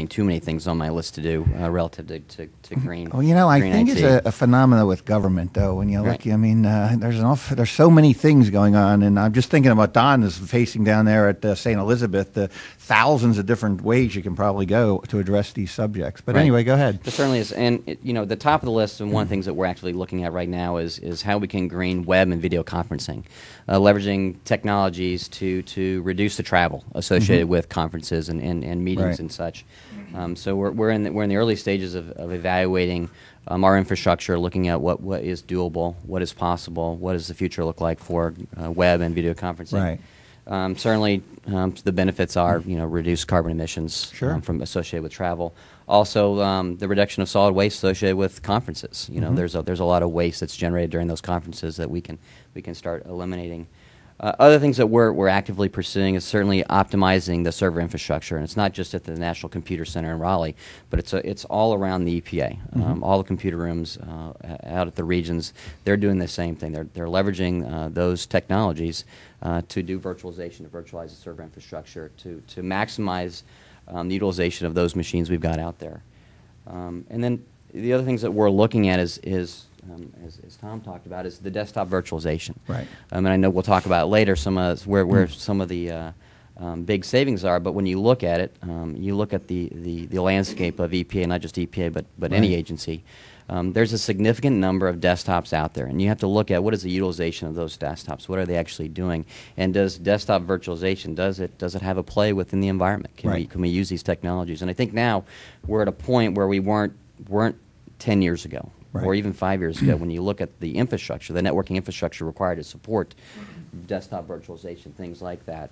too many things on my list to do relative to green. Well, you know, I green think IT. it's a phenomena with government, though. When you look, Right. I mean, there's so many things going on, and I'm just thinking about Don is facing down there at St. Elizabeth, the thousands of different ways you can probably go to address these subjects. But Right. anyway, go ahead. There certainly is, and you know, the top of the list, and one of the things that we're actually looking at right now is how we can green web and video conferencing, leveraging technologies to reduce the travel associated with conferences and meetings Right. and such. So we're in the early stages of evaluating our infrastructure, looking at what is doable, what is possible, what does the future look like for web and video conferencing. Right. Certainly, the benefits are reduced carbon emissions Sure. from associated with travel. Also, the reduction of solid waste associated with conferences. You know, there's a lot of waste that's generated during those conferences that we can start eliminating. Other things that we're actively pursuing is certainly optimizing the server infrastructure, and it's not just at the National Computer Center in Raleigh, but it's all around the EPA. All the computer rooms out at the regions, they're doing the same thing. They're leveraging those technologies to do virtualization, to virtualize the server infrastructure, to maximize the utilization of those machines we've got out there. And then the other things that we're looking at is as Tom talked about, is the desktop virtualization. Right. And I know we'll talk about later where some of the big savings are, but when you look at it, you look at the landscape of EPA, not just EPA, but any agency. There's a significant number of desktops out there, and you have to look at what is the utilization of those desktops. What are they actually doing? And does desktop virtualization, does it have a play within the environment? Can we use these technologies? And I think now we're at a point where we weren't 10 years ago. Right. Or even 5 years ago, when you look at the infrastructure, the networking infrastructure required to support desktop virtualization, things like that,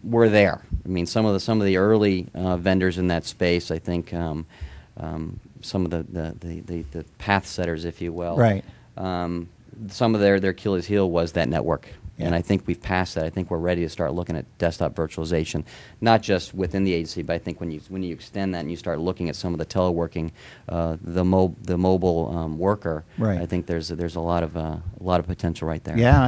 we're there. I mean, some of the early vendors in that space, I think, some of the path setters, if you will, Right. some of their Achilles heel was that network. Yeah. And I think we've passed that. I think we're ready to start looking at desktop virtualization, not just within the agency, but I think when you extend that and you start looking at some of the teleworking, the mobile worker, Right. I think there's a lot of potential right there. Yeah.